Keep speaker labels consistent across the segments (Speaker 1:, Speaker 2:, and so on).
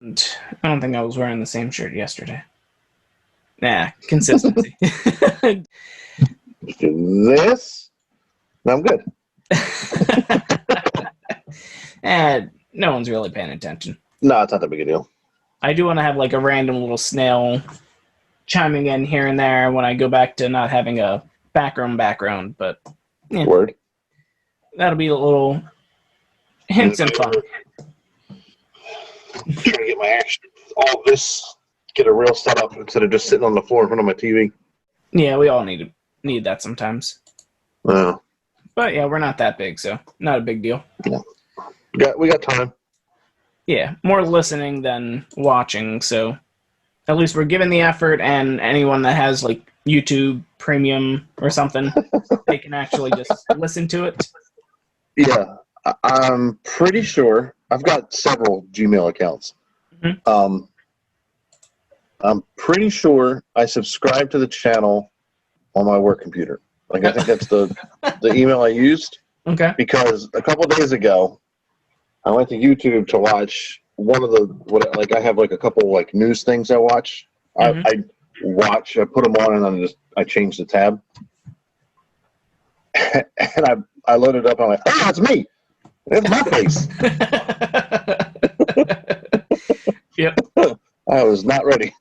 Speaker 1: I don't think I was wearing the same shirt yesterday. Nah, consistency.
Speaker 2: This? No, I'm good.
Speaker 1: And no one's really paying attention.
Speaker 2: No, it's not that big a deal.
Speaker 1: I do want to have like a random little snail chiming in here and there when I go back to not having a background, but yeah.
Speaker 2: Word.
Speaker 1: That'll be a little hints and fun.
Speaker 2: I'm trying to get my action. All this, get a real setup instead of just sitting on the floor in front of my TV.
Speaker 1: Yeah, we all need that sometimes.
Speaker 2: But
Speaker 1: yeah, we're not that big, so not a big deal.
Speaker 2: Yeah. We got time.
Speaker 1: Yeah, more listening than watching, so at least we're giving the effort, and anyone that has like YouTube Premium or something, they can actually just listen to it.
Speaker 2: Yeah, I'm pretty sure. I've got several Gmail accounts.
Speaker 1: Mm-hmm.
Speaker 2: I'm pretty sure I subscribe to the channel on my work computer. Like, I think that's the email I used.
Speaker 1: Okay.
Speaker 2: Because a couple of days ago, I went to YouTube to watch one of I have like a couple like news things I watch.
Speaker 1: Mm-hmm.
Speaker 2: I put them on, and then I change the tab. And I loaded up, and I'm like, oh, it's me. It's my face.
Speaker 1: Yep.
Speaker 2: I was not ready.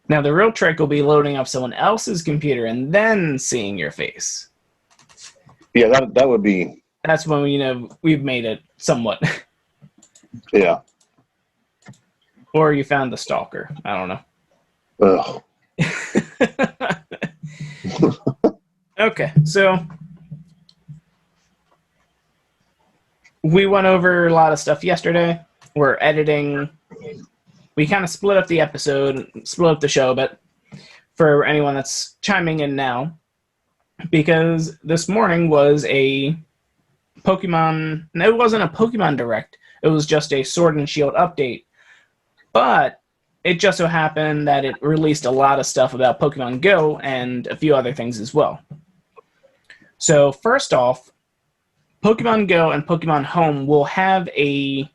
Speaker 1: Now, the real trick will be loading up someone else's computer and then seeing your face.
Speaker 2: Yeah, that would be...
Speaker 1: That's when we've made it somewhat.
Speaker 2: Yeah.
Speaker 1: Or you found the stalker. I don't know.
Speaker 2: Ugh.
Speaker 1: Okay, so we went over a lot of stuff yesterday. We're editing. We kind of split up the episode, split up the show a bit for anyone that's chiming in now, because this morning was a Pokemon. No, it wasn't a Pokemon Direct. It was just a Sword and Shield update. But it just so happened that it released a lot of stuff about Pokemon Go and a few other things as well. So first off, Pokemon Go and Pokemon Home will have a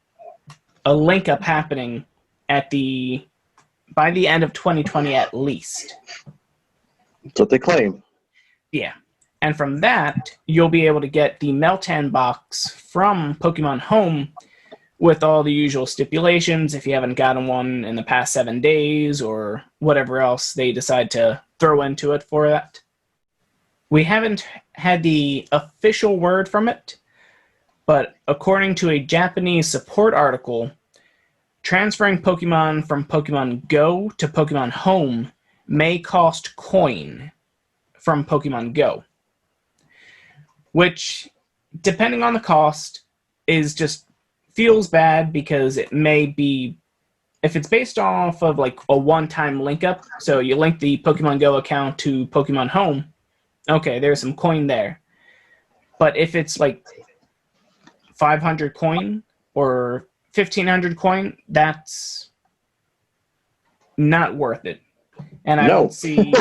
Speaker 1: link up happening by the end of 2020 at least.
Speaker 2: That's what they claim.
Speaker 1: Yeah. And from that, you'll be able to get the Meltan box from Pokemon Home with all the usual stipulations if you haven't gotten one in the past 7 days or whatever else they decide to throw into it for that. We haven't had the official word from it, but according to a Japanese support article, transferring Pokemon from Pokemon Go to Pokemon Home may cost coin from Pokemon Go, which, depending on the cost, feels bad because it may be, if it's based off of like a one-time link up, so you link the Pokemon Go account to Pokemon Home, okay, there's some coin there. But if it's like 500 coin or 1,500 coin, that's not worth it. And I don't see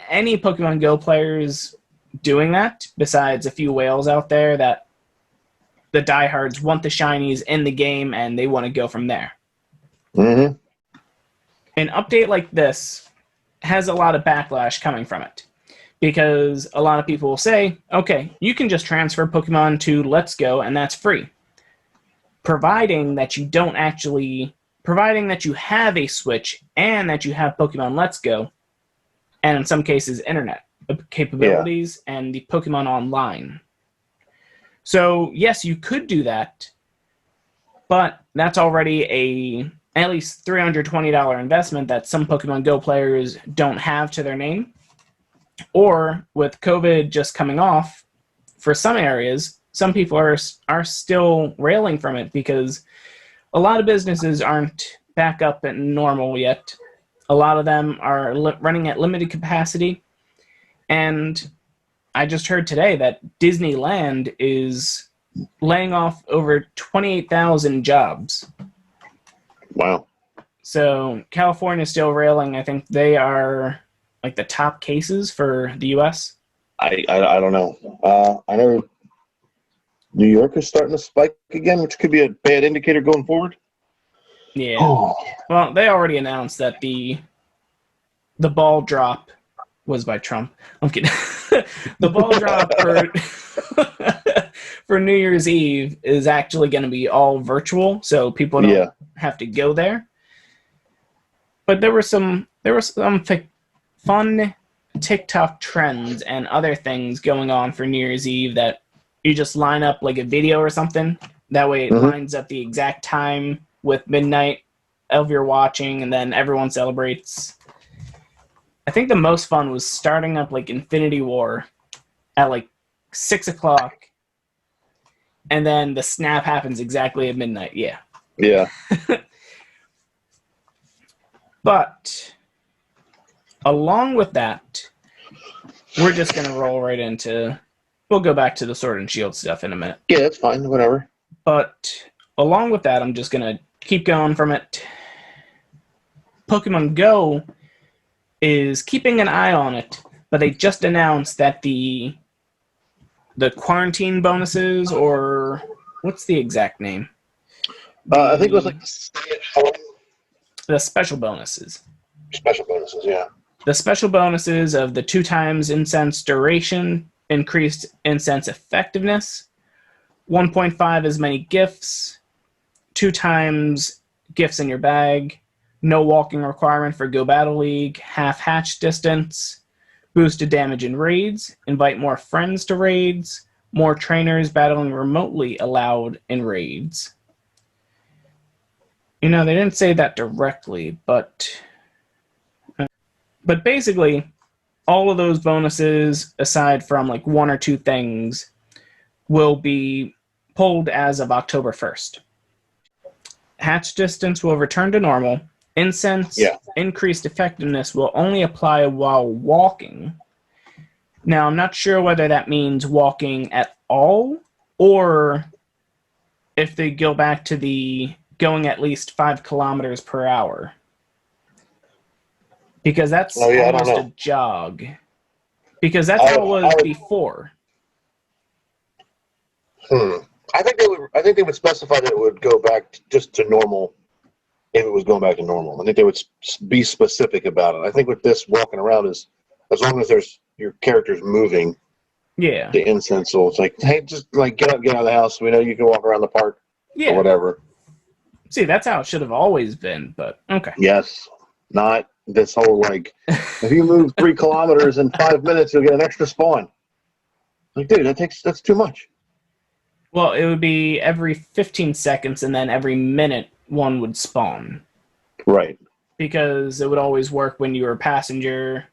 Speaker 1: any Pokemon Go players doing that besides a few whales out there that the diehards want the shinies in the game and they want to go from there.
Speaker 2: Mm-hmm.
Speaker 1: An update like this has a lot of backlash coming from it because a lot of people will say, okay, you can just transfer Pokemon to Let's Go and that's free. Providing that you have a Switch and that you have Pokemon Let's Go, and in some cases internet capabilities and the Pokemon Online. So yes, you could do that, but that's already at least $320 investment that some Pokemon Go players don't have to their name. Or with COVID just coming off, for some areas, some people are still railing from it because a lot of businesses aren't back up at normal yet. A lot of them are running at limited capacity. And I just heard today that Disneyland is laying off over 28,000 jobs.
Speaker 2: Wow.
Speaker 1: So California is still railing. I think they are like the top cases for the U.S.
Speaker 2: I don't know. I know New York is starting to spike again, which could be a bad indicator going forward.
Speaker 1: Yeah.
Speaker 2: Oh.
Speaker 1: Well, they already announced that the ball drop was by Trump. I'm kidding. The ball drop for New Year's Eve is actually going to be all virtual, so people don't have to go there. But there were some fun TikTok trends and other things going on for New Year's Eve that you just line up like a video or something. That way it lines up the exact time with midnight of your watching, and then everyone celebrates. I think the most fun was starting up like Infinity War at like 6 o'clock, and then the snap happens exactly at midnight. Yeah.
Speaker 2: Yeah.
Speaker 1: But along with that, we're just going to roll right into... We'll go back to the Sword and Shield stuff in a minute.
Speaker 2: Yeah, that's fine. Whatever.
Speaker 1: But along with that, I'm just going to keep going from it. Pokemon Go is keeping an eye on it, but they just announced that the quarantine bonuses, or what's the exact name?
Speaker 2: I think it was like
Speaker 1: the special bonuses.
Speaker 2: Special bonuses, yeah.
Speaker 1: The special bonuses of the 2 times incense duration, increased incense effectiveness, 1.5 as many gifts, 2 times gifts in your bag, no walking requirement for Go Battle League, half hatch distance, boosted damage in raids, invite more friends to raids, more trainers battling remotely allowed in raids. You know, they didn't say that directly, but basically, all of those bonuses, aside from like 1 or 2 things, will be pulled as of October 1st. Hatch distance will return to normal. Incense increased effectiveness will only apply while walking. Now, I'm not sure whether that means walking at all, or if they go back to the going at least 5 kilometers per hour. Because that's almost a jog. Because that's how it was before.
Speaker 2: I think they would specify that it would go back just to normal if it was going back to normal. I think they would be specific about it. I think with this walking around is as long as your character's moving.
Speaker 1: Yeah.
Speaker 2: The incense, so it's like, hey, just like get out of the house. We know you can walk around the park or whatever.
Speaker 1: See, that's how it should have always been, but okay.
Speaker 2: Yes. Not this whole, like, if you move 3 kilometers in 5 minutes, you'll get an extra spawn. Like, dude, that's too much.
Speaker 1: Well, it would be every 15 seconds, and then every minute one would spawn.
Speaker 2: Right.
Speaker 1: Because it would always work when you were a passenger.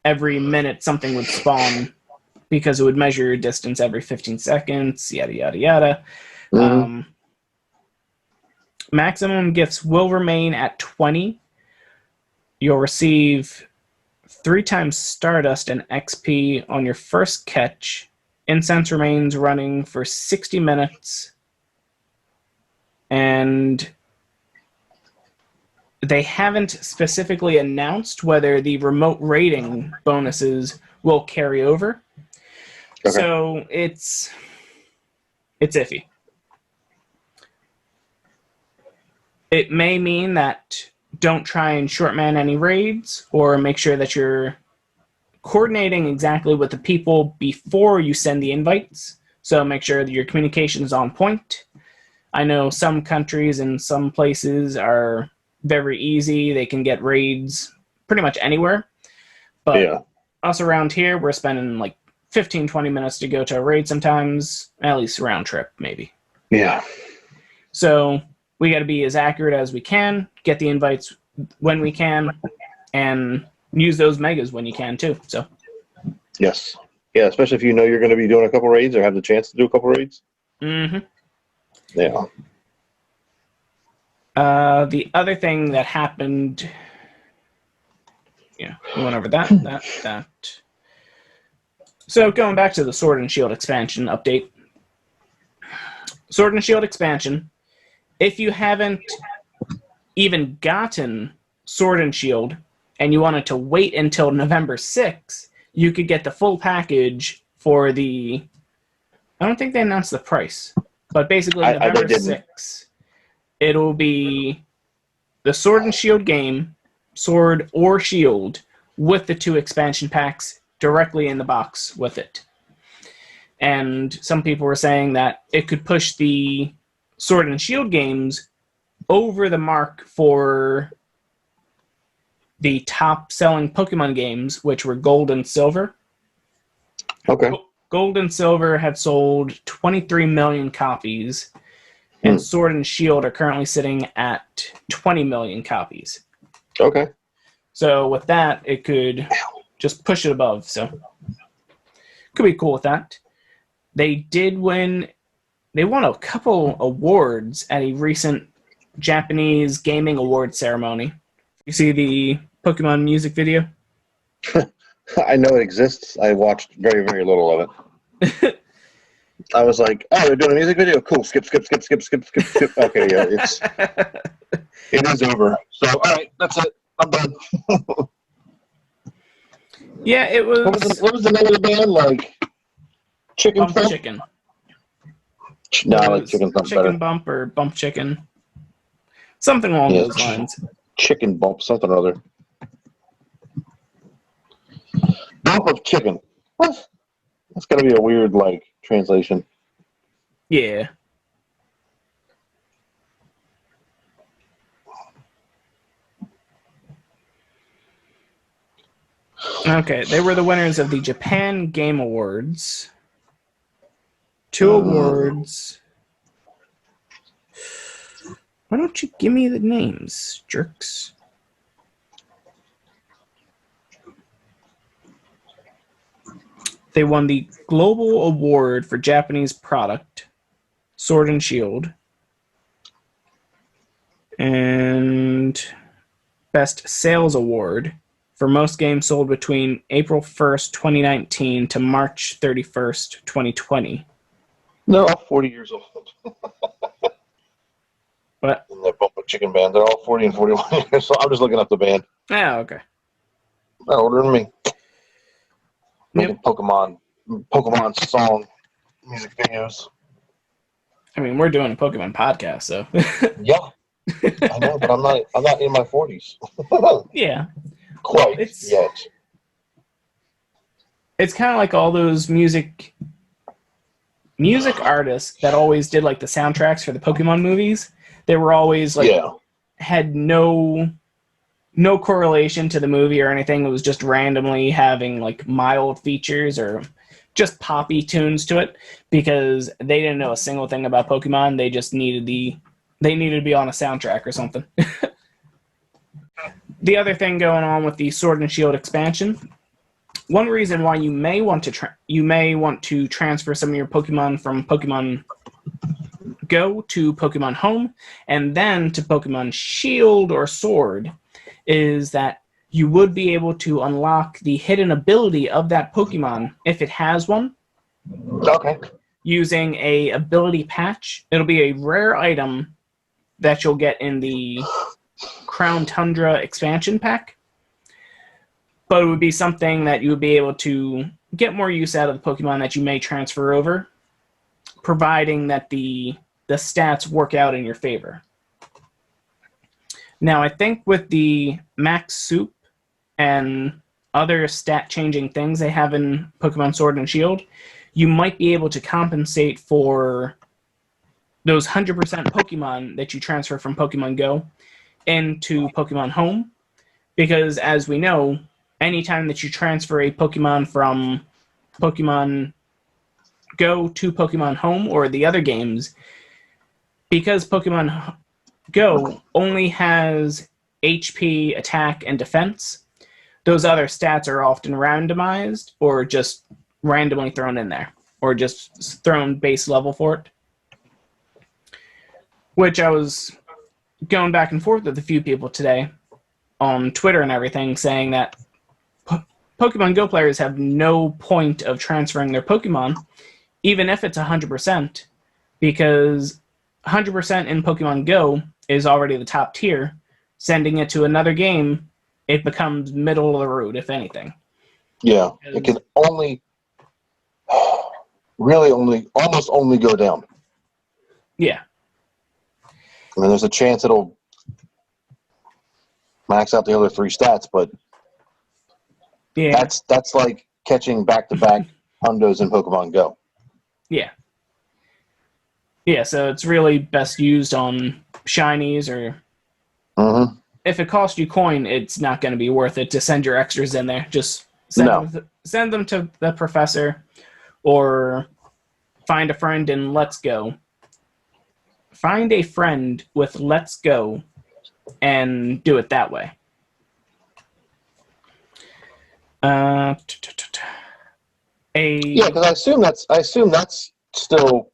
Speaker 1: Every minute something would spawn, because it would measure your distance every 15 seconds, yada, yada, yada. Mm-hmm. Maximum gifts will remain at 20. You'll receive 3 times Stardust and XP on your first catch. Incense remains running for 60 minutes. And they haven't specifically announced whether the remote raiding bonuses will carry over. Okay. So it's iffy. It may mean that don't try and shortman any raids, or make sure that you're coordinating exactly with the people before you send the invites. So make sure that your communication is on point. I know some countries and some places are very easy. They can get raids pretty much anywhere. But us around here, we're spending like 15, 20 minutes to go to a raid sometimes, at least round trip, maybe.
Speaker 2: Yeah.
Speaker 1: So we got to be as accurate as we can, get the invites when we can, and use those megas when you can too. So.
Speaker 2: Yes. Yeah, especially if you know you're going to be doing a couple raids or have the chance to do a couple raids. Mm-hmm. Yeah.
Speaker 1: The other thing that happened, we went over that. So going back to the Sword and Shield expansion update. Sword and Shield expansion, if you haven't even gotten Sword and Shield and you wanted to wait until November 6th, you could get the full package for the I don't think they announced the price, but basically
Speaker 2: They
Speaker 1: November
Speaker 2: didn't.
Speaker 1: 6th, it'll be the Sword and Shield game, Sword or Shield, with the 2 expansion packs directly in the box with it. And some people were saying that it could push the Sword and Shield games over the mark for the top-selling Pokemon games, which were Gold and Silver.
Speaker 2: Okay.
Speaker 1: Gold and Silver had sold 23 million copies, and Sword and Shield are currently sitting at 20 million copies.
Speaker 2: Okay.
Speaker 1: So with that, it could just push it above. So could be cool with that. They won a couple awards at a recent Japanese gaming award ceremony. You see the Pokemon music video?
Speaker 2: I know it exists. I watched very, very little of it. I was like, oh, they're doing a music video? Cool. Skip. Okay, yeah, it is over. So, all right, that's it. I'm done.
Speaker 1: Yeah, it was...
Speaker 2: What was the name of the band? Like, Chicken
Speaker 1: Bump
Speaker 2: Bump?
Speaker 1: Chicken.
Speaker 2: No, I like Chicken Bump better.
Speaker 1: Chicken Bump or Bump Chicken. Something along those lines.
Speaker 2: Chicken Bump, something or other. Bump of Chicken. What? That's got to be a weird, like, translation.
Speaker 1: Yeah. Okay, they were the winners of the Japan Game Awards. 2 awards. Why don't you give me the names, jerks? They won the Global Award for Japanese Product, Sword and Shield, and Best Sales Award for most games sold between April 1st, 2019 to March 31st, 2020.
Speaker 2: They're all 40 years old.
Speaker 1: What?
Speaker 2: In that Bump of Chicken band. They're all 40 and 41 years. So I'm just looking up the band.
Speaker 1: Oh, okay.
Speaker 2: They're older than me. Making
Speaker 1: Yep.
Speaker 2: Pokemon song music videos.
Speaker 1: I mean, we're doing a Pokemon podcast, so.
Speaker 2: Yeah. I know, but I'm not in my 40s.
Speaker 1: Yeah.
Speaker 2: Quite
Speaker 1: It's-
Speaker 2: yet.
Speaker 1: It's kind of like all those music artists that always did like the soundtracks for the Pokemon movies. They were always like had no correlation to the movie or anything. It was just randomly having like mild features or just poppy tunes to it because they didn't know a single thing about Pokemon. They just needed to be on a soundtrack or something. The other thing going on with the Sword and Shield expansion, one reason why you may want to transfer some of your Pokemon from Pokemon Go to Pokemon Home and then to Pokemon Shield or Sword is that you would be able to unlock the hidden ability of that Pokemon if it has one.
Speaker 2: Okay.
Speaker 1: Using a ability patch. It'll be a rare item that you'll get in the Crown Tundra expansion pack. But it would be something that you would be able to get more use out of the Pokemon that you may transfer over, providing that the stats work out in your favor. Now, I think with the Max Soup and other stat-changing things they have in Pokemon Sword and Shield, you might be able to compensate for those 100% Pokemon that you transfer from Pokemon Go into Pokemon Home. Because, as we know, anytime that you transfer a Pokemon from Pokemon Go to Pokemon Home or the other games, because Pokemon Go only has HP, attack, and defense, those other stats are often randomized or just randomly thrown in there, or just thrown base level for it. Which I was going back and forth with a few people today on Twitter and everything, saying that Pokemon Go players have no point of transferring their Pokemon, even if it's 100%, because 100% in Pokemon Go is already the top tier. Sending it to another game, it becomes middle of the road, if anything.
Speaker 2: Yeah, it can only... really almost only go down.
Speaker 1: Yeah.
Speaker 2: I mean, there's a chance it'll max out the other 3 stats, but
Speaker 1: Yeah.
Speaker 2: that's like catching back-to-back hundos in Pokemon Go.
Speaker 1: Yeah. Yeah, so it's really best used on shinies, or if it costs you coin, it's not going to be worth it to send your extras in there. Just send them to the professor, or find a friend in Let's Go. Find a friend with Let's Go and do it that way.
Speaker 2: Yeah, because I assume that's still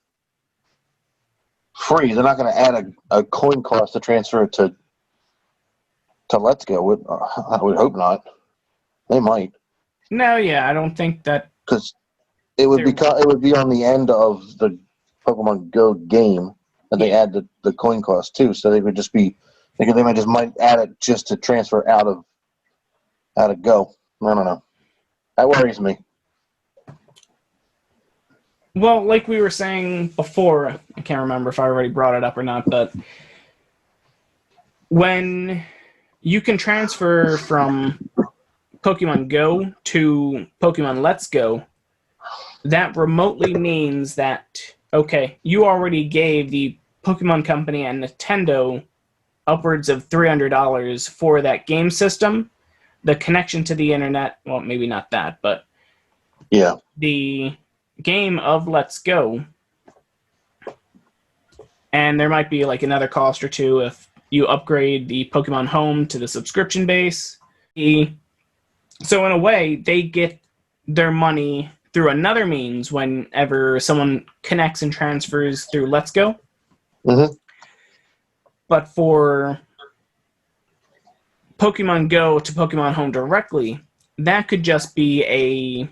Speaker 2: free. They're not going to add a coin cost to transfer it to Let's Go. I would hope not. They might.
Speaker 1: No, yeah, I don't think that,
Speaker 2: because it would be on the end of the Pokemon Go game, and they add the coin cost too. So they would just be they might add it just to transfer out of Go. I don't know. That worries me.
Speaker 1: well, like we were saying before, I can't remember if I already brought it up or not, but when you can transfer from Pokemon Go to Pokemon Let's Go, that remotely means that, okay, you already gave the Pokemon Company and Nintendo upwards of $300 for that game system, the connection to the internet, well, maybe not that, but
Speaker 2: yeah,
Speaker 1: the game of Let's Go, and there might be like another cost or two if you upgrade the Pokemon Home to the subscription base. So in a way, they get their money through another means whenever someone connects and transfers through Let's Go.
Speaker 2: Mm-hmm.
Speaker 3: But for Pokemon Go to Pokemon Home directly, that could just be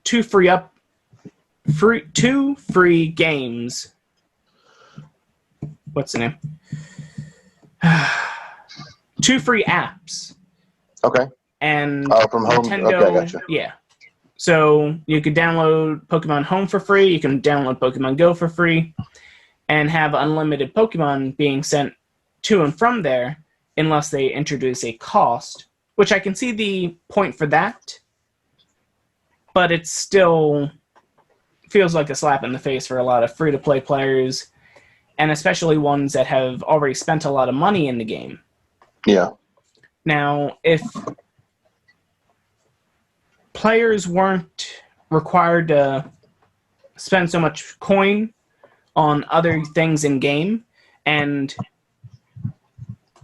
Speaker 3: two free games. What's the name? Two free apps.
Speaker 2: Okay.
Speaker 3: And
Speaker 2: from home.
Speaker 3: Nintendo,
Speaker 2: Okay, gotcha.
Speaker 3: yeah. So you could download Pokemon Home for free. You can download Pokemon Go for free, and have unlimited Pokemon being sent to and from there, unless they introduce a cost, which I can see the point for that, but it still feels like a slap in the face for a lot of free-to-play players, and especially ones that have already spent a lot of money in the game.
Speaker 2: Yeah.
Speaker 3: Now, if players weren't required to spend so much coin on other things in game, and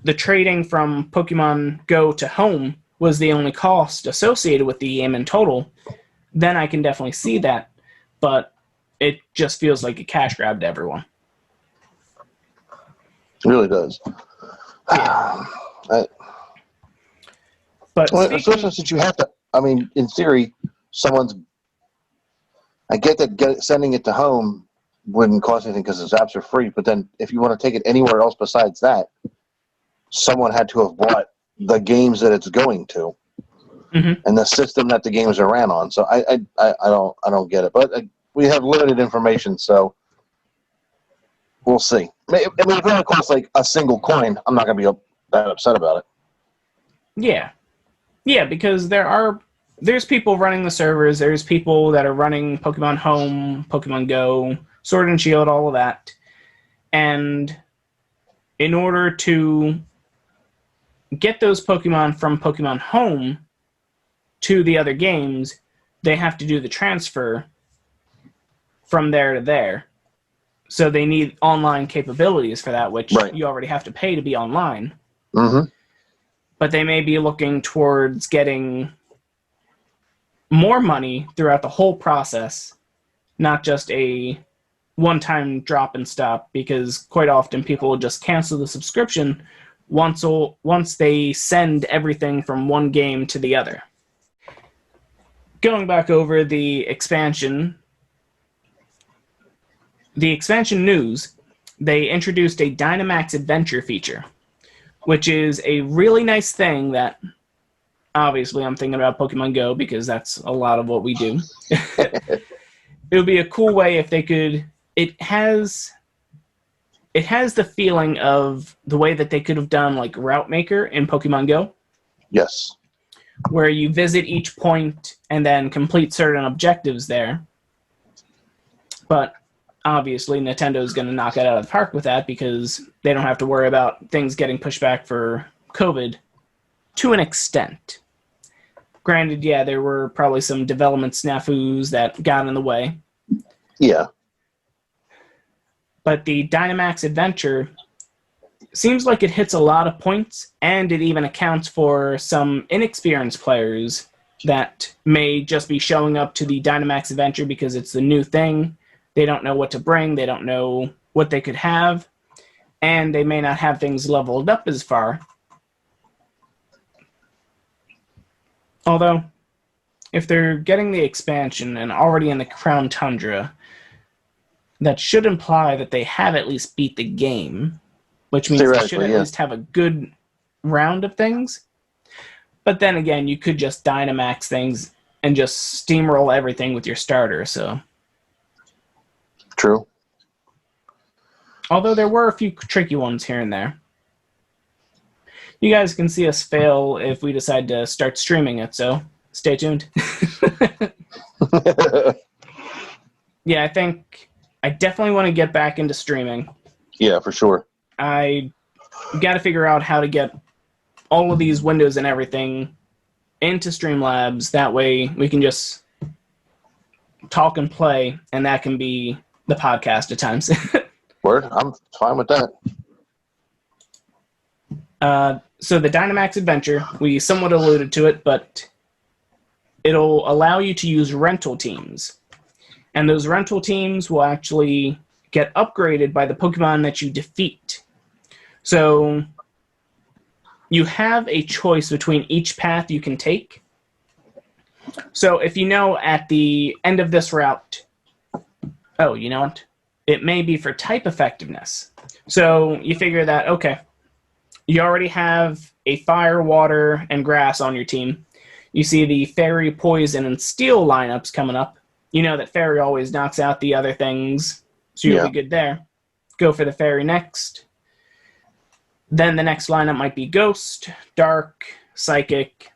Speaker 3: the trading from Pokemon Go to Home was the only cost associated with the game in total, then I can definitely see that, but it just feels like a cash grab to everyone.
Speaker 2: It really does.
Speaker 3: Yeah.
Speaker 2: Especially since you have to, I mean, in theory, I get that sending it to home wouldn't cost anything because the apps are free, but then if you want to take it anywhere else besides that, someone had to have bought the games that it's going to, and the system that the games are ran on. So I don't get it, but we have limited information, so we'll see. I mean, if it only costs like a single coin, I'm not going to be that upset about it.
Speaker 3: Yeah, because there's people running the servers, there's people that are running Pokemon Home, Pokemon Go, Sword and Shield, all of that. And in order to get those Pokemon from Pokemon Home to the other games, they have to do the transfer from there to there. So they need online capabilities for that, which you already have to pay to be online.
Speaker 2: Mm-hmm.
Speaker 3: But they may be looking towards getting more money throughout the whole process, not just a one-time drop and stop, because quite often people will just cancel the subscription once they send everything from one game to the other. Going back over the expansion news, they introduced a Dynamax Adventure feature, which is a really nice thing that obviously I'm thinking about Pokemon Go because that's a lot of what we do. It would be a cool way if they could. It has the feeling of the way that they could have done like Route Maker in Pokemon Go.
Speaker 2: Yes.
Speaker 3: Where you visit each point and then complete certain objectives there. But obviously Nintendo's going to knock it out of the park with that because they don't have to worry about things getting pushed back for COVID to an extent. Granted, yeah, there were probably some development snafus that got in the way.
Speaker 2: Yeah.
Speaker 3: But the Dynamax Adventure seems like it hits a lot of points, and it even accounts for some inexperienced players that may just be showing up to the Dynamax Adventure because it's the new thing. They don't know what to bring, they don't know what they could have, and they may not have things leveled up as far. Although, if they're getting the expansion and already in the Crown Tundra, that should imply that they have at least beat the game, which means they should at least have a good round of things. But then again, you could just Dynamax things and just steamroll everything with your starter, so...
Speaker 2: True.
Speaker 3: Although there were a few tricky ones here and there. You guys can see us fail if we decide to start streaming it, so stay tuned. Yeah, I definitely want to get back into streaming.
Speaker 2: Yeah, for sure.
Speaker 3: I got to figure out how to get all of these windows and everything into Streamlabs. That way we can just talk and play, and that can be the podcast at times.
Speaker 2: Word, I'm fine with that.
Speaker 3: So the Dynamax Adventure, we somewhat alluded to it, but it'll allow you to use rental teams. And those rental teams will actually get upgraded by the Pokemon that you defeat. So you have a choice between each path you can take. So if you know at the end of this route, oh, you know what? It may be for type effectiveness. So you figure that, okay, you already have a fire, water, and grass on your team. You see the fairy, poison, and steel lineups coming up. You know that fairy always knocks out the other things, so you'll be good there. Go for the fairy next. Then the next lineup might be ghost, dark, psychic.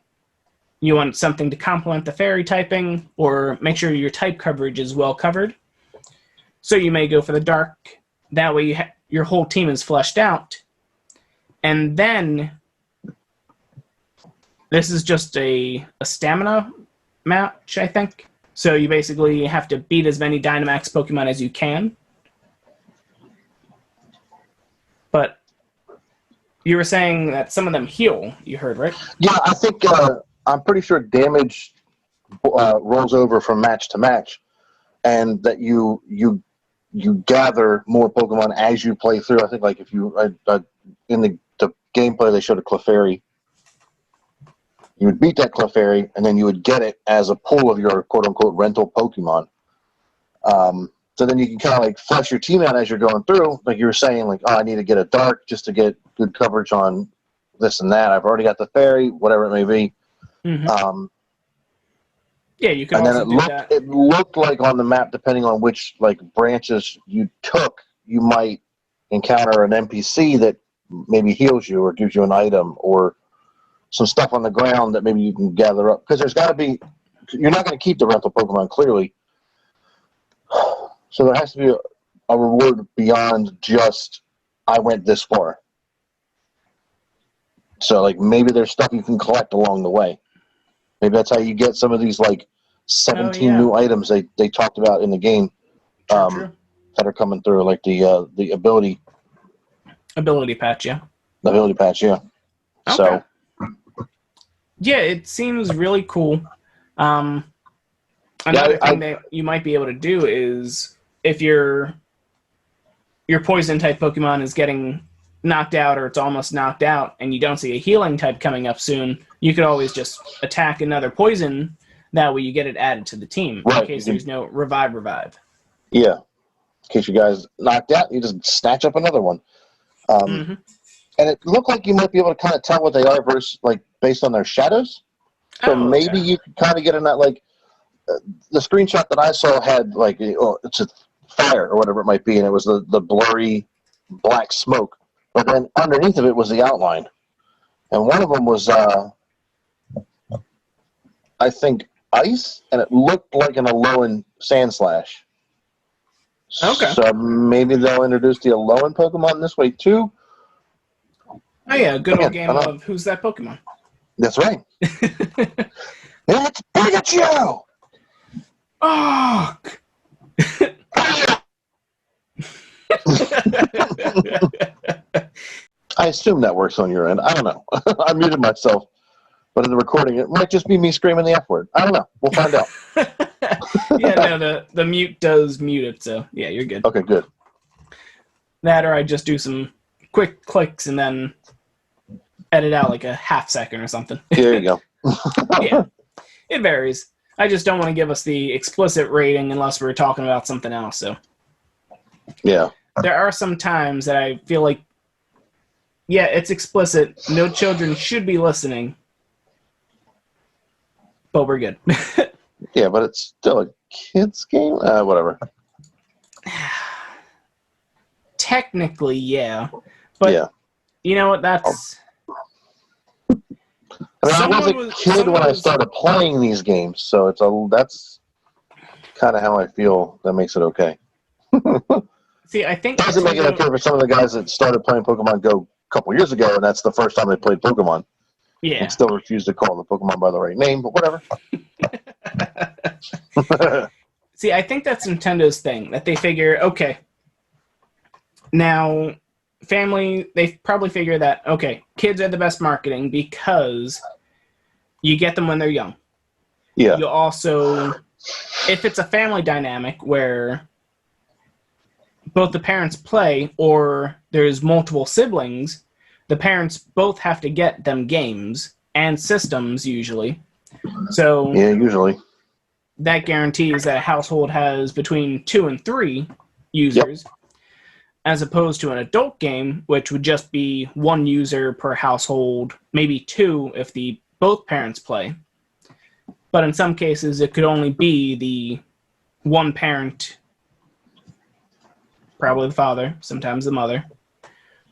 Speaker 3: You want something to complement the fairy typing, or make sure your type coverage is well covered. So you may go for the dark. That way your whole team is fleshed out. And then this is just a stamina match, I think. So you basically have to beat as many Dynamax Pokemon as you can. But you were saying that some of them heal, you heard, right?
Speaker 2: Yeah, I think I'm pretty sure damage rolls over from match to match, and that you gather more Pokemon as you play through. I think like if you in the gameplay they showed a Clefairy. You would beat that Clefairy, and then you would get it as a pull of your quote-unquote rental Pokemon. So then you can kind of like flesh your team out as you're going through. Like you were saying, like, oh, I need to get a dark just to get good coverage on this and that. I've already got the fairy, whatever it may be.
Speaker 3: Mm-hmm. Yeah, you can
Speaker 2: and
Speaker 3: also
Speaker 2: then
Speaker 3: do that.
Speaker 2: It looked like on the map, depending on which like branches you took, you might encounter an NPC that maybe heals you or gives you an item or some stuff on the ground that maybe you can gather up. Because there's got to be, you're not going to keep the rental Pokemon, clearly. So there has to be a reward beyond just, I went this far. So, like, maybe there's stuff you can collect along the way. Maybe that's how you get some of these, like, 17 new items they talked about in the game
Speaker 3: True.
Speaker 2: that are coming through, like the ability
Speaker 3: patch, yeah.
Speaker 2: The ability patch, yeah.
Speaker 3: Okay.
Speaker 2: So,
Speaker 3: yeah, it seems really cool. Another thing that you might be able to do is if your poison type Pokemon is getting knocked out or it's almost knocked out and you don't see a healing type coming up soon, you could always just attack another poison. That way you get it added to the team in case there's no revive.
Speaker 2: Yeah. In case you guys knocked out, you just snatch up another one. And it looked like you might be able to kind of tell what they are versus, like, based on their shadows. So
Speaker 1: Oh,
Speaker 2: maybe
Speaker 1: okay.
Speaker 2: you could kind of get in that, like, the screenshot that I saw had, like, it's a fire or whatever it might be, and it was the blurry black smoke. But then underneath of it was the outline. And one of them was, I think, ice, and it looked like an Alolan Sand Slash.
Speaker 1: Okay.
Speaker 2: So maybe they'll introduce the Alolan Pokemon this way, too.
Speaker 1: Oh yeah, good old
Speaker 2: Again,
Speaker 1: game of Who's That Pokemon?
Speaker 2: That's right. It's Pikachu!
Speaker 1: Oh!
Speaker 2: I assume that works on your end. I don't know. I muted myself, but in the recording, it might just be me screaming the F word. I don't know. We'll find out.
Speaker 1: Yeah, no, the mute does mute it, so yeah, you're good.
Speaker 2: Okay, good.
Speaker 1: That or I just do some quick clicks and then edit out like a half second or something.
Speaker 2: There you go.
Speaker 1: Yeah, it varies. I just don't want to give us the explicit rating unless we're talking about something else. So
Speaker 2: Yeah.
Speaker 1: there are some times that I feel like, yeah, it's explicit. No children should be listening, but we're good.
Speaker 2: Yeah, but it's still a kid's game? Whatever.
Speaker 1: Technically, yeah. But
Speaker 2: yeah.
Speaker 1: you know what? That's...
Speaker 2: I was a kid when I started playing these games, so that's kind of how I feel. That makes it okay.
Speaker 1: See, I think
Speaker 2: Doesn't make it okay for some of the guys that started playing Pokemon Go a couple years ago, and that's the first time they played Pokemon.
Speaker 1: Yeah.
Speaker 2: And still refuse to call the Pokemon by the right name, but whatever.
Speaker 1: See, I think that's Nintendo's thing, that they figure, okay, now, family, they probably figure that, okay, kids are the best marketing because you get them when they're young.
Speaker 2: Yeah.
Speaker 1: You also, if it's a family dynamic where both the parents play or there's multiple siblings, the parents both have to get them games and systems usually. So
Speaker 2: yeah, usually
Speaker 1: that guarantees that a household has between 2 and 3 users, as opposed to an adult game, which would just be 1 user per household, maybe 2 if both parents play. But in some cases, it could only be the one parent, probably the father, sometimes the mother,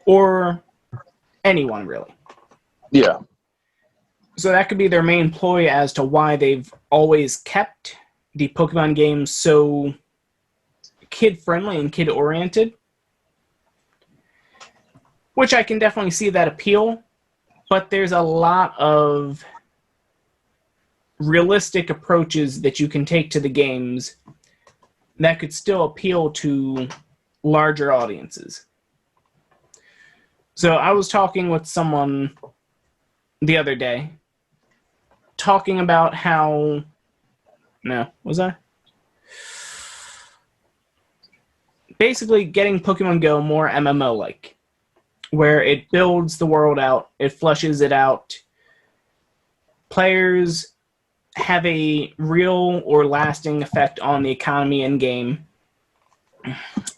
Speaker 1: or anyone really.
Speaker 2: Yeah.
Speaker 1: So that could be their main ploy as to why they've always kept the Pokemon games so kid-friendly and kid-oriented, which I can definitely see that appeal, but there's a lot of realistic approaches that you can take to the games that could still appeal to larger audiences. So I was talking with someone the other day, talking about how... No, was I? Basically getting Pokemon Go more MMO-like, where it builds the world out, it fleshes it out. Players have a real or lasting effect on the economy in-game,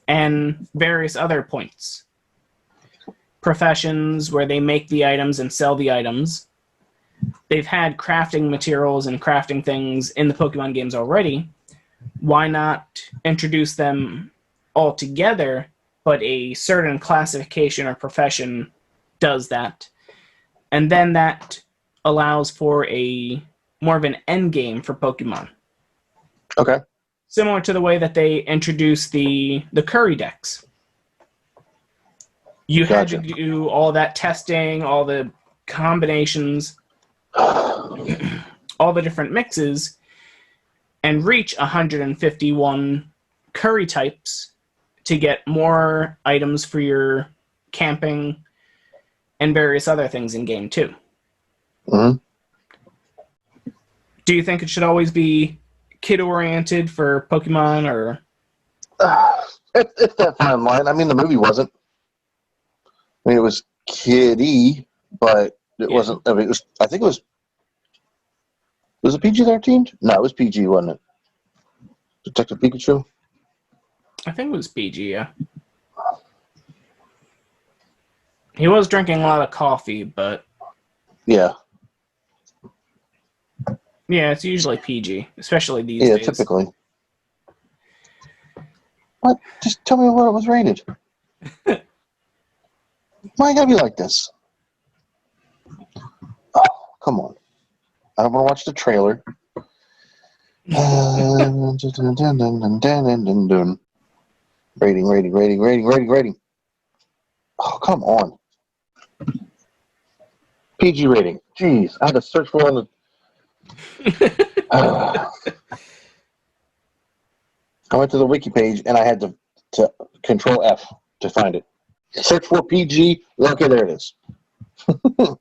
Speaker 1: and various other points. Professions where they make the items and sell the items. They've had crafting materials and crafting things in the Pokemon games already. Why not introduce them all together, but a certain classification or profession does that? And then that allows for a more of an end game for Pokemon.
Speaker 2: Okay.
Speaker 1: Similar to the way that they introduced the curry decks. You had to do all that testing, all the combinations, all the different mixes, and reach 151 curry types to get more items for your camping and various other things in game too.
Speaker 2: Mm-hmm.
Speaker 1: Do you think it should always be kid-oriented for Pokemon, or?
Speaker 2: It's that fine line. I mean, the movie wasn't. I mean, it was kiddie, but it wasn't. I mean, it was. I think it was. Was it PG-13? No, it was PG, wasn't it? Detective Pikachu.
Speaker 1: I think it was PG. Yeah. He was drinking a lot of coffee, but
Speaker 2: yeah.
Speaker 1: Yeah, it's usually PG, especially these
Speaker 2: Yeah,
Speaker 1: days.
Speaker 2: typically. What? Just tell me what it was rated. Why you gotta be like this? Oh, come on. I don't want to watch the trailer. Rating. Oh, come on. PG rating. Jeez, I had to search for it on the... I went to the wiki page and I had to control F to find it. Search for PG. Okay, there it is. But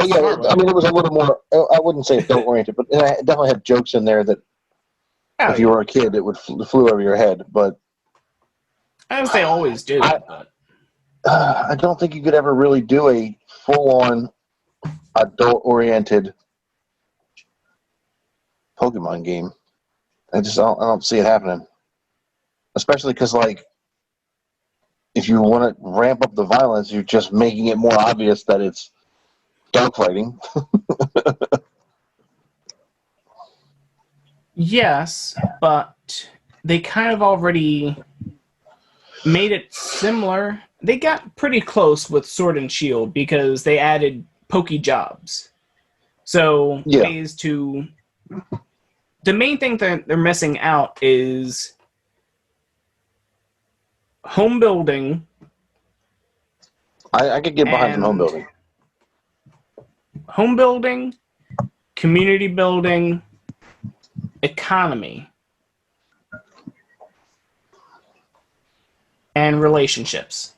Speaker 2: yeah, I mean, it was a little more, I wouldn't say adult oriented, but it definitely had jokes in there that if you were a kid, it would flew over your head. But
Speaker 1: as they always do.
Speaker 2: I don't think you could ever really do a full-on adult-oriented Pokemon game. I don't see it happening. Especially because, like, if you want to ramp up the violence, you're just making it more obvious that it's dogfighting.
Speaker 1: Yes, but they kind of already made it similar. They got pretty close with Sword and Shield because they added Pokejobs. So ways to... The main thing that they're missing out is home building.
Speaker 2: I could get behind some home building.
Speaker 1: Home building, community building, economy, and relationships.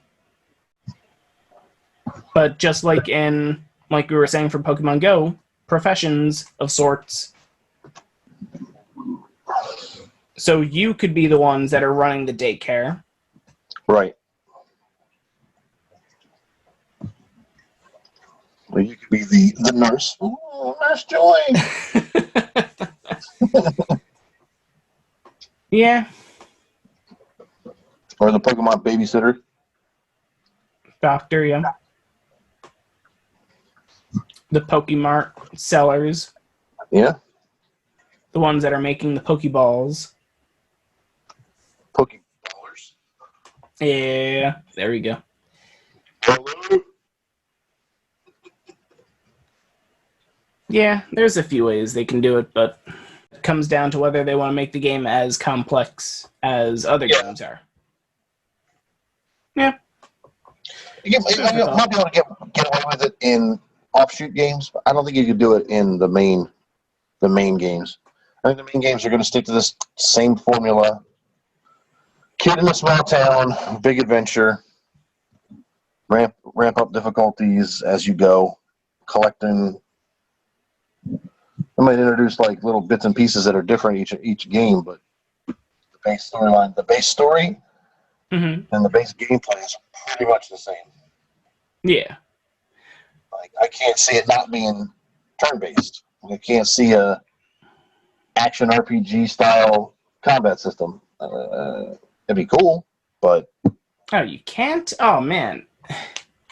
Speaker 1: But just like we were saying for Pokemon Go, professions of sorts. So you could be the ones that are running the daycare.
Speaker 2: Right. Well, you could be the nurse. Ooh, Nurse Joy.
Speaker 1: Yeah.
Speaker 2: Or the Pokemon babysitter.
Speaker 1: Doctor, yeah. The Pokemart sellers.
Speaker 2: Yeah.
Speaker 1: The ones that are making the Pokeballs.
Speaker 2: Pokeballers.
Speaker 1: Yeah, there we go.
Speaker 2: Hello.
Speaker 1: Yeah, there's a few ways they can do it, but it comes down to whether they want to make the game as complex as other games are. Yeah.
Speaker 2: You might be able to get away with it in offshoot games, but I don't think you could do it in the main games. I think the main games are going to stick to this same formula. Kid in a small town, big adventure, ramp up difficulties as you go, collecting. I might introduce like little bits and pieces that are different each game, but the base storyline, the base story, and the base gameplay is pretty much the same.
Speaker 1: Yeah.
Speaker 2: Like I can't see it not being turn-based. I can't see a action RPG style combat system. It'd be cool, but
Speaker 1: oh, you can't? Oh man,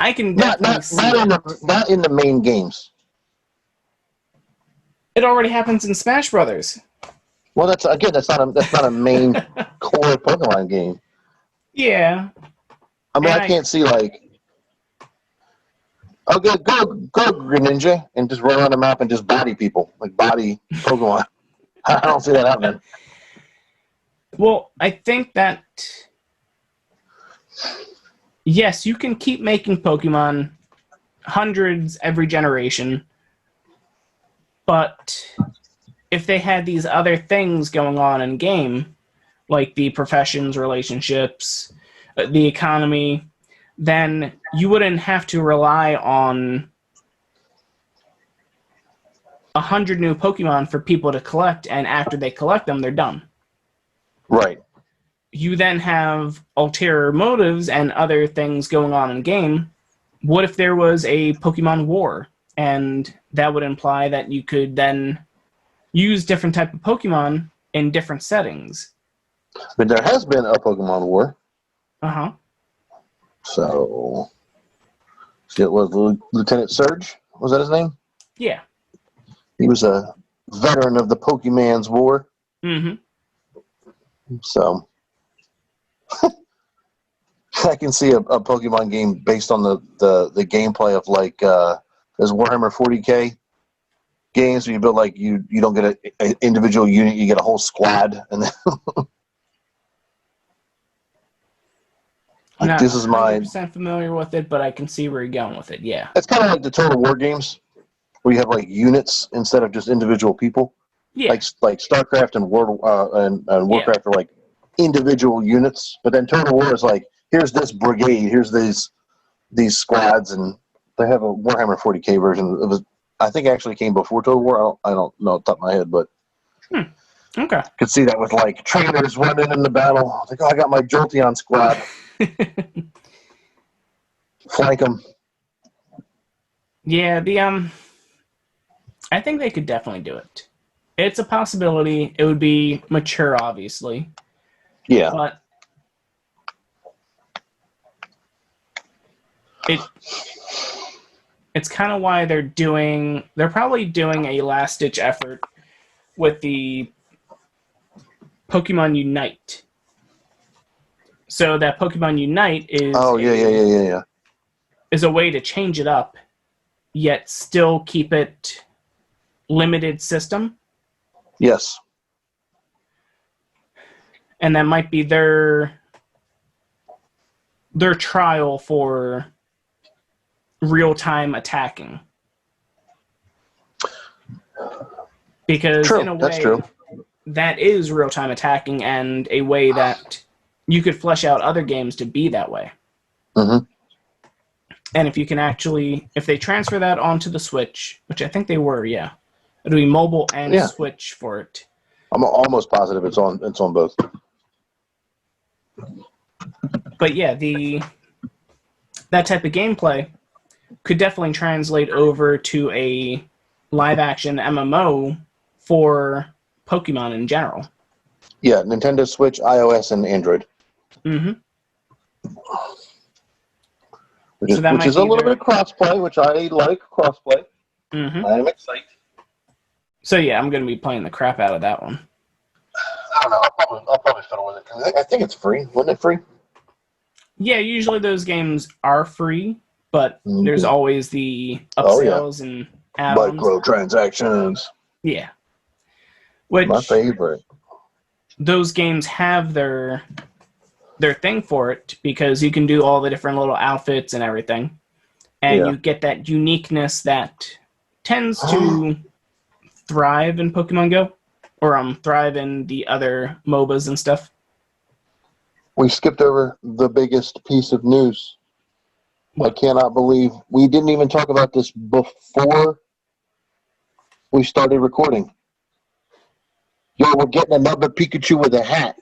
Speaker 1: I can definitely see
Speaker 2: not in the main games.
Speaker 1: It already happens in Smash Brothers.
Speaker 2: Well, that's not a main core Pokemon game.
Speaker 1: Yeah.
Speaker 2: I mean, I can't see like, okay, go Greninja and just run around the map and just body people, like body Pokemon. I don't see that happening.
Speaker 1: Well, I think that yes, you can keep making Pokemon hundreds every generation, but if they had these other things going on in game, like the professions, relationships, the economy, then you wouldn't have to rely on 100 new Pokemon for people to collect, and after they collect them, they're done.
Speaker 2: Right.
Speaker 1: You then have ulterior motives and other things going on in game. What if there was a Pokemon War? And that would imply that you could then use different type of Pokemon in different settings.
Speaker 2: But there has been a Pokemon War.
Speaker 1: Uh-huh.
Speaker 2: So, it was Lieutenant Surge. Was that his name?
Speaker 1: Yeah.
Speaker 2: He was a veteran of the Pokemon's War.
Speaker 1: Mm-hmm.
Speaker 2: So I can see a Pokemon game based on the gameplay of like those Warhammer 40K games where you build like you don't get an individual unit, you get a whole squad, and then
Speaker 1: Not
Speaker 2: this is my
Speaker 1: 100% familiar with it, but I can see where you're going with it. Yeah.
Speaker 2: it's kind of like the Total War games where you have like units instead of just individual people.
Speaker 1: Yeah.
Speaker 2: Like StarCraft and Warcraft are like individual units, but then Total War is like here's this brigade, here's these squads, and they have a Warhammer 40K version. It was, I think, actually came before Total War. I don't know off the top of my head, but
Speaker 1: Okay.
Speaker 2: could see that with like trainers running in the battle. Like, oh, I got my Jolteon squad, flank them.
Speaker 1: Yeah. I think they could definitely do it. It's a possibility. It would be mature, obviously.
Speaker 2: Yeah.
Speaker 1: But it's kind of why they're probably doing a last-ditch effort with the Pokemon Unite. So that Pokemon Unite is is a way to change it up, yet still keep it limited system.
Speaker 2: Yes.
Speaker 1: And that might be their trial for real-time attacking. Because in a way, that is real-time attacking and a way that you could flesh out other games to be that way.
Speaker 2: Mm-hmm.
Speaker 1: And if you can if they transfer that onto the Switch, which I think they were, yeah. It'll be mobile and Switch for it.
Speaker 2: I'm almost positive it's on both.
Speaker 1: But yeah, that type of gameplay could definitely translate over to a live-action MMO for Pokemon in general.
Speaker 2: Yeah, Nintendo Switch, iOS, and Android.
Speaker 1: Mm-hmm.
Speaker 2: Which is a little bit of crossplay, which I like crossplay.
Speaker 1: Mm-hmm.
Speaker 2: I am excited.
Speaker 1: So yeah, I'm going to be playing the crap out of that one.
Speaker 2: I don't know. I'll probably fiddle with it. I think it's free. Wasn't it free?
Speaker 1: Yeah, usually those games are free, but there's always the upsells and add-ons.
Speaker 2: Microtransactions.
Speaker 1: Yeah. Which
Speaker 2: my favorite.
Speaker 1: Those games have their thing for it because you can do all the different little outfits and everything. And you get that uniqueness that tends to thrive in Pokemon Go. Or thrive in the other MOBAs and stuff.
Speaker 2: We skipped over the biggest piece of news. I cannot believe we didn't even talk about this before we started recording. Yo, we're getting another Pikachu with a hat.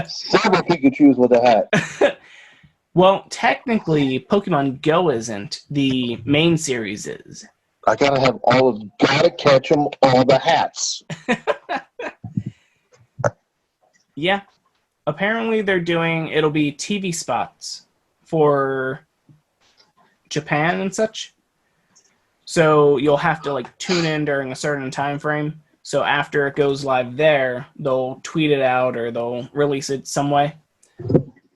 Speaker 2: Several Pikachus with a hat.
Speaker 1: Well, technically, Pokemon Go isn't. The main series is.
Speaker 2: I gotta catch them all the hats.
Speaker 1: Yeah. Apparently it'll be TV spots for Japan and such. So you'll have to tune in during a certain time frame. So after it goes live there, they'll tweet it out or they'll release it some way.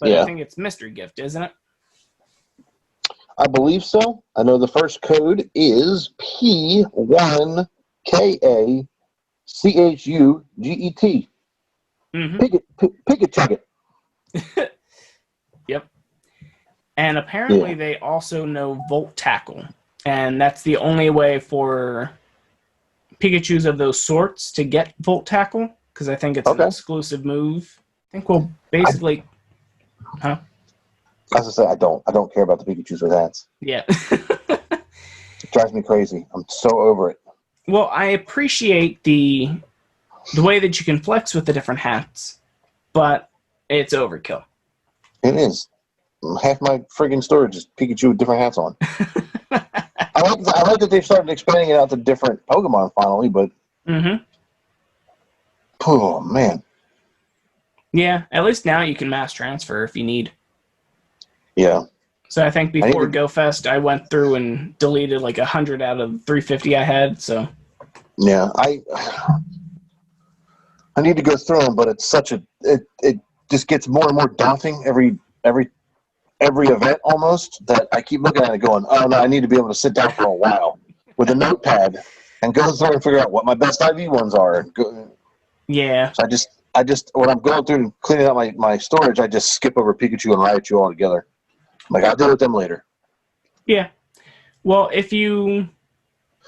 Speaker 1: But I think it's Mystery Gift, isn't it?
Speaker 2: I believe so. I know the first code is P1KACHUGET. Pikachu.
Speaker 1: Yep. And apparently they also know Volt Tackle. And that's the only way for Pikachus of those sorts to get Volt Tackle. Because I think it's an exclusive move. I think we'll basically...
Speaker 2: As I say, I don't care about the Pikachus with hats.
Speaker 1: Yeah.
Speaker 2: It drives me crazy. I'm so over it.
Speaker 1: Well, I appreciate the way that you can flex with the different hats, but it's overkill.
Speaker 2: It is. Half my friggin' storage is Pikachu with different hats on. I like that they've started expanding it out to different Pokemon finally, but... Oh, man.
Speaker 1: Yeah, at least now you can mass transfer if you need.
Speaker 2: Yeah.
Speaker 1: So I think before GoFest, I went through and deleted like 100 out of 350 I had. So
Speaker 2: yeah, I need to go through them, but it's such it just gets more and more daunting every event almost, that I keep looking at it going, oh no, I need to be able to sit down for a while with a notepad and go through and figure out what my best IV ones are.
Speaker 1: yeah.
Speaker 2: So I just when I'm going through and cleaning out my storage, I just skip over Pikachu and Raichu all together. I'm like, I'll deal with them later.
Speaker 1: Yeah. Well,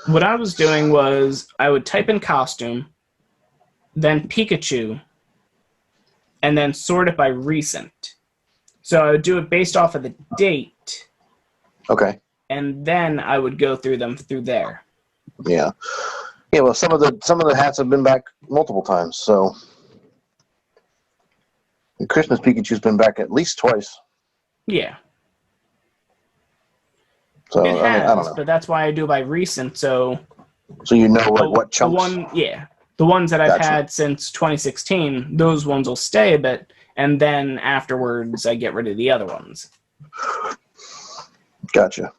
Speaker 1: what I was doing was I would type in costume, then Pikachu, and then sort it by recent. So I would do it based off of the date.
Speaker 2: Okay.
Speaker 1: And then I would go through them through there.
Speaker 2: Yeah. Yeah, well, some of the hats have been back multiple times, so the Christmas Pikachu's been back at least twice.
Speaker 1: Yeah.
Speaker 2: So
Speaker 1: It has,
Speaker 2: I don't know.
Speaker 1: but that's why I do it by recent, so
Speaker 2: you know what chunks.
Speaker 1: The ones that I've
Speaker 2: Gotcha.
Speaker 1: had since 2016, those ones will stay a bit, and then afterwards I get rid of the other ones.
Speaker 2: Gotcha.